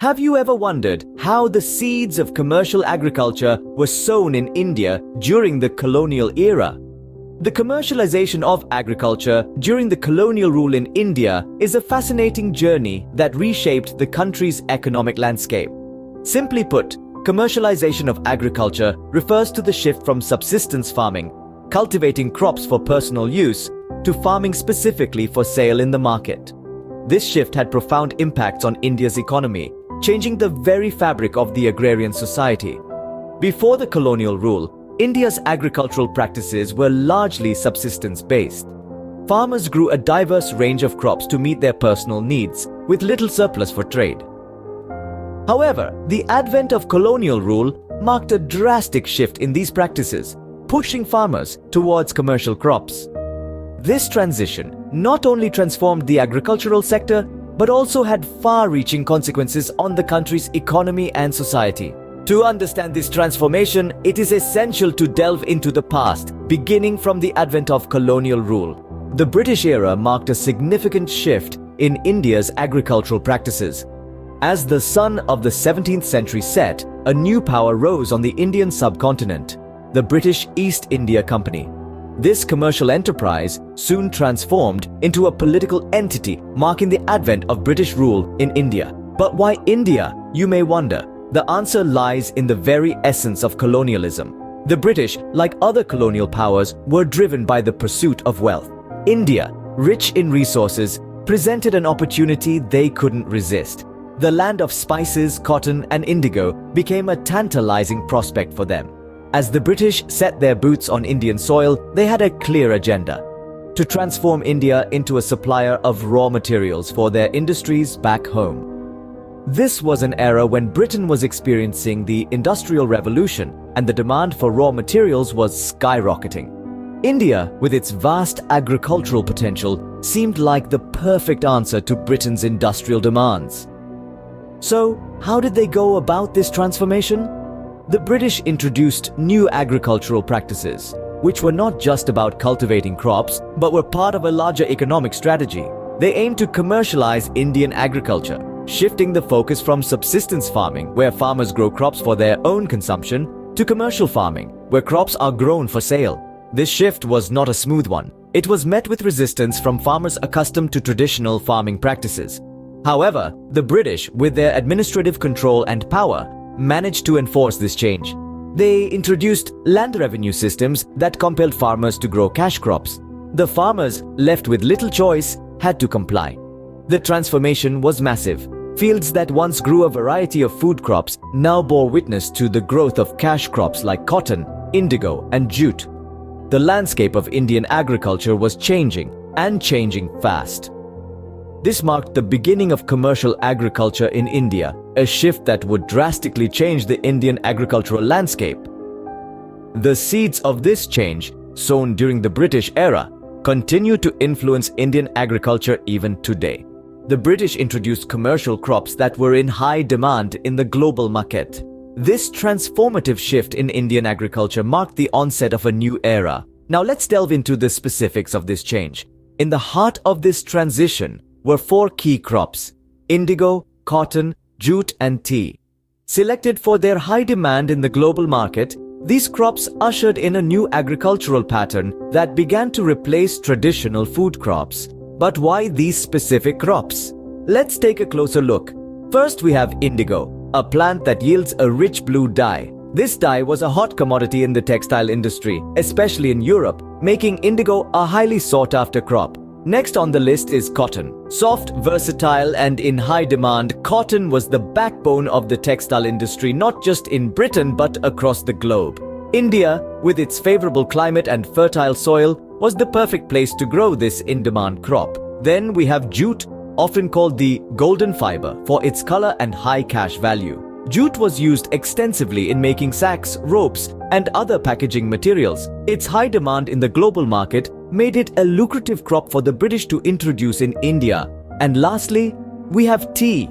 Have you ever wondered how the seeds of commercial agriculture were sown in India during the colonial era? The commercialization of agriculture during the colonial rule in India is a fascinating journey that reshaped the country's economic landscape. Simply put, commercialization of agriculture refers to the shift from subsistence farming, cultivating crops for personal use, to farming specifically for sale in the market. This shift had profound impacts on India's economy, changing the very fabric of the agrarian society. Before the colonial rule, India's agricultural practices were largely subsistence-based. Farmers grew a diverse range of crops to meet their personal needs, with little surplus for trade. However, the advent of colonial rule marked a drastic shift in these practices, pushing farmers towards commercial crops. This transition not only transformed the agricultural sector, but also had far-reaching consequences on the country's economy and society. To understand this transformation, it is essential to delve into the past, beginning from the advent of colonial rule. The British era marked a significant shift in India's agricultural practices. As the sun of the 17th century set, a new power rose on the Indian subcontinent, the British East India Company. This commercial enterprise soon transformed into a political entity, marking the advent of British rule in India. But why India, you may wonder? The answer lies in the very essence of colonialism. The British, like other colonial powers, were driven by the pursuit of wealth. India, rich in resources, presented an opportunity they couldn't resist. The land of spices, cotton, and indigo became a tantalizing prospect for them. As the British set their boots on Indian soil, they had a clear agenda: to transform India into a supplier of raw materials for their industries back home. This was an era when Britain was experiencing the Industrial Revolution and the demand for raw materials was skyrocketing. India, with its vast agricultural potential, seemed like the perfect answer to Britain's industrial demands. So, how did they go about this transformation? The British introduced new agricultural practices, which were not just about cultivating crops, but were part of a larger economic strategy. They aimed to commercialize Indian agriculture, shifting the focus from subsistence farming, where farmers grow crops for their own consumption, to commercial farming, where crops are grown for sale. This shift was not a smooth one. It was met with resistance from farmers accustomed to traditional farming practices. However, the British, with their administrative control and power, managed to enforce this change. They introduced land revenue systems that compelled farmers to grow cash crops. The farmers, left with little choice, had to comply. The transformation was massive. Fields that once grew a variety of food crops now bore witness to the growth of cash crops like cotton, indigo, and jute. The landscape of Indian agriculture was changing, and changing fast. This marked the beginning of commercial agriculture in India, a shift that would drastically change the Indian agricultural landscape. The seeds of this change, sown during the British era, continue to influence Indian agriculture even today. The British introduced commercial crops that were in high demand in the global market. This transformative shift in Indian agriculture marked the onset of a new era. Now let's delve into the specifics of this change. In the heart of this transition were four key crops: indigo, cotton, jute, and tea. Selected for their high demand in the global market, these crops ushered in a new agricultural pattern that began to replace traditional food crops. But why these specific crops? Let's take a closer look. First, we have indigo, a plant that yields a rich blue dye. This dye was a hot commodity in the textile industry, especially in Europe, making indigo a highly sought-after crop. Next on the list is cotton. Soft, versatile, and in high demand, cotton was the backbone of the textile industry not just in Britain but across the globe. India, with its favorable climate and fertile soil, was the perfect place to grow this in-demand crop. Then we have jute, often called the golden fiber for its color and high cash value. Jute was used extensively in making sacks, ropes, and other packaging materials. Its high demand in the global market made it a lucrative crop for the British to introduce in India. And lastly, we have tea.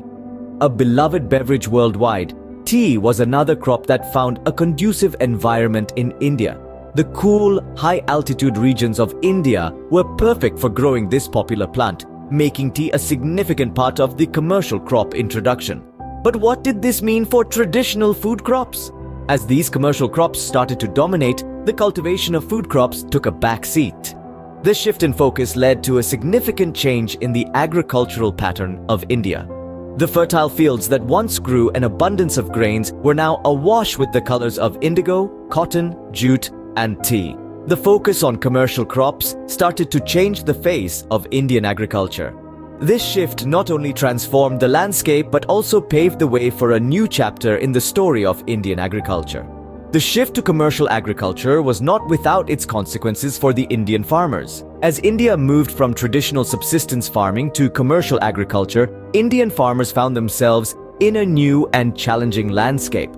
A beloved beverage worldwide, tea was another crop that found a conducive environment in India. The cool, high-altitude regions of India were perfect for growing this popular plant, making tea a significant part of the commercial crop introduction. But what did this mean for traditional food crops? As these commercial crops started to dominate, the cultivation of food crops took a back seat. This shift in focus led to a significant change in the agricultural pattern of India. The fertile fields that once grew an abundance of grains were now awash with the colors of indigo, cotton, jute, and tea. The focus on commercial crops started to change the face of Indian agriculture. This shift not only transformed the landscape but also paved the way for a new chapter in the story of Indian agriculture. The shift to commercial agriculture was not without its consequences for the Indian farmers. As India moved from traditional subsistence farming to commercial agriculture, Indian farmers found themselves in a new and challenging landscape.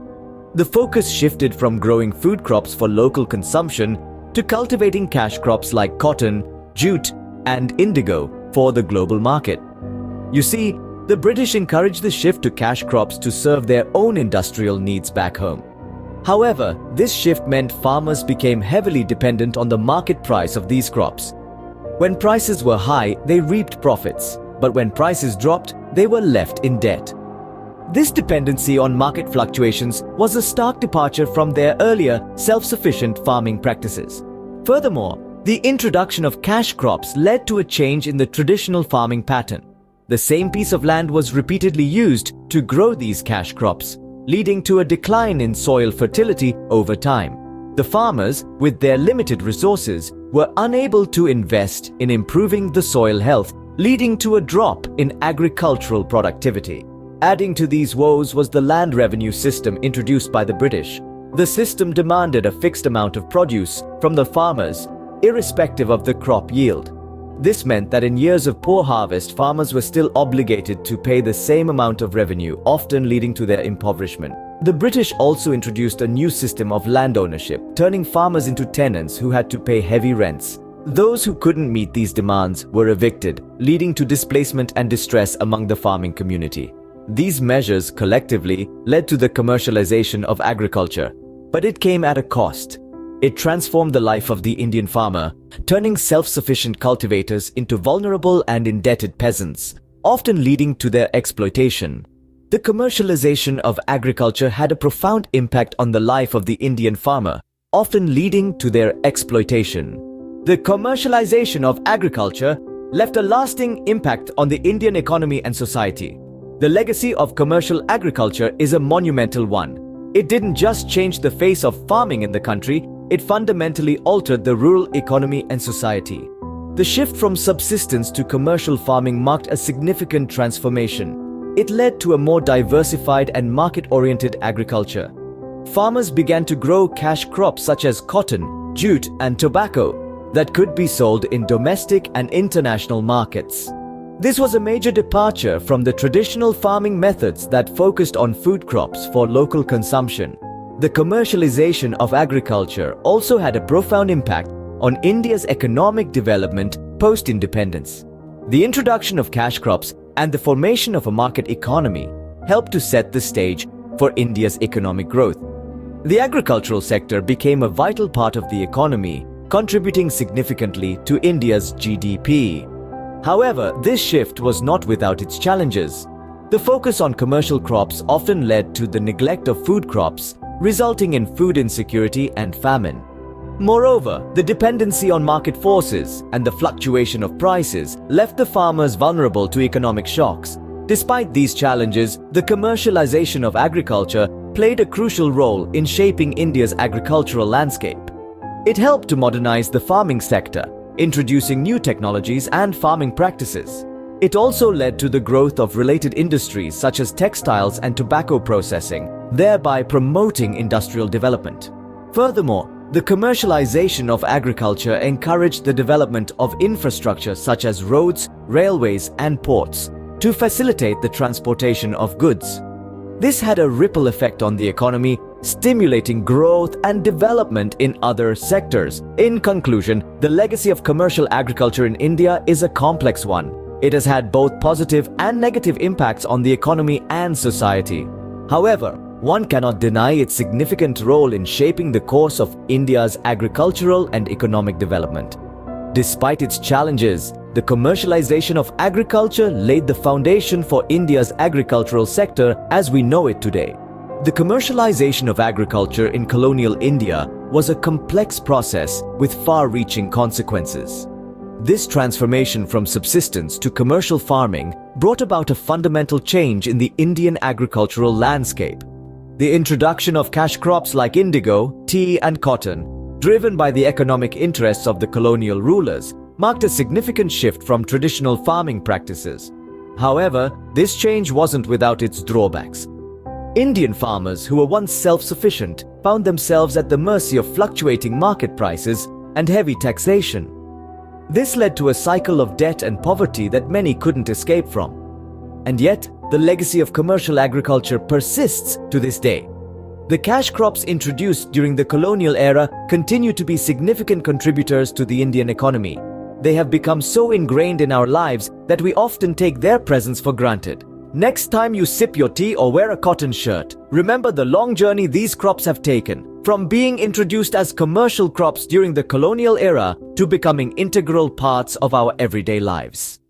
The focus shifted from growing food crops for local consumption to cultivating cash crops like cotton, jute, and indigo for the global market. You see, the British encouraged the shift to cash crops to serve their own industrial needs back home. However, this shift meant farmers became heavily dependent on the market price of these crops. When prices were high, they reaped profits, but when prices dropped, they were left in debt. This dependency on market fluctuations was a stark departure from their earlier self-sufficient farming practices. Furthermore, the introduction of cash crops led to a change in the traditional farming pattern. The same piece of land was repeatedly used to grow these cash crops, leading to a decline in soil fertility over time. The farmers, with their limited resources, were unable to invest in improving the soil health, leading to a drop in agricultural productivity. Adding to these woes was the land revenue system introduced by the British. The system demanded a fixed amount of produce from the farmers, irrespective of the crop yield. This meant that in years of poor harvest, farmers were still obligated to pay the same amount of revenue, often leading to their impoverishment. The British also introduced a new system of land ownership, turning farmers into tenants who had to pay heavy rents. Those who couldn't meet these demands were evicted, leading to displacement and distress among the farming community. These measures collectively led to the commercialization of agriculture, but it came at a cost. It transformed the life of the Indian farmer, turning self-sufficient cultivators into vulnerable and indebted peasants, often leading to their exploitation. The commercialization of agriculture had a profound impact on the life of the Indian farmer, often leading to their exploitation. The commercialization of agriculture left a lasting impact on the Indian economy and society. The legacy of commercial agriculture is a monumental one. It didn't just change the face of farming in the country, it fundamentally altered the rural economy and society. The shift from subsistence to commercial farming marked a significant transformation. It led to a more diversified and market-oriented agriculture. Farmers began to grow cash crops such as cotton, jute, and tobacco that could be sold in domestic and international markets. This was a major departure from the traditional farming methods that focused on food crops for local consumption. The commercialization of agriculture also had a profound impact on India's economic development post-independence. The introduction of cash crops and the formation of a market economy helped to set the stage for India's economic growth. The agricultural sector became a vital part of the economy, contributing significantly to India's GDP. However, this shift was not without its challenges. The focus on commercial crops often led to the neglect of food crops, resulting in food insecurity and famine. Moreover, the dependency on market forces and the fluctuation of prices left the farmers vulnerable to economic shocks. Despite these challenges, the commercialization of agriculture played a crucial role in shaping India's agricultural landscape. It helped to modernize the farming sector, introducing new technologies and farming practices. It also led to the growth of related industries such as textiles and tobacco processing, thereby promoting industrial development. Furthermore, the commercialization of agriculture encouraged the development of infrastructure such as roads, railways, and ports to facilitate the transportation of goods. This had a ripple effect on the economy, stimulating growth and development in other sectors. In conclusion, the legacy of commercial agriculture in India is a complex one. It has had both positive and negative impacts on the economy and society. However, one cannot deny its significant role in shaping the course of India's agricultural and economic development. Despite its challenges, the commercialization of agriculture laid the foundation for India's agricultural sector as we know it today. The commercialization of agriculture in colonial India was a complex process with far-reaching consequences. This transformation from subsistence to commercial farming brought about a fundamental change in the Indian agricultural landscape. The introduction of cash crops like indigo, tea and cotton, driven by the economic interests of the colonial rulers, marked a significant shift from traditional farming practices. However, this change wasn't without its drawbacks. Indian farmers who were once self-sufficient found themselves at the mercy of fluctuating market prices and heavy taxation. This led to a cycle of debt and poverty that many couldn't escape from. And yet, the legacy of commercial agriculture persists to this day. The cash crops introduced during the colonial era continue to be significant contributors to the Indian economy. They have become so ingrained in our lives that we often take their presence for granted. Next time you sip your tea or wear a cotton shirt, remember the long journey these crops have taken, from being introduced as commercial crops during the colonial era to becoming integral parts of our everyday lives.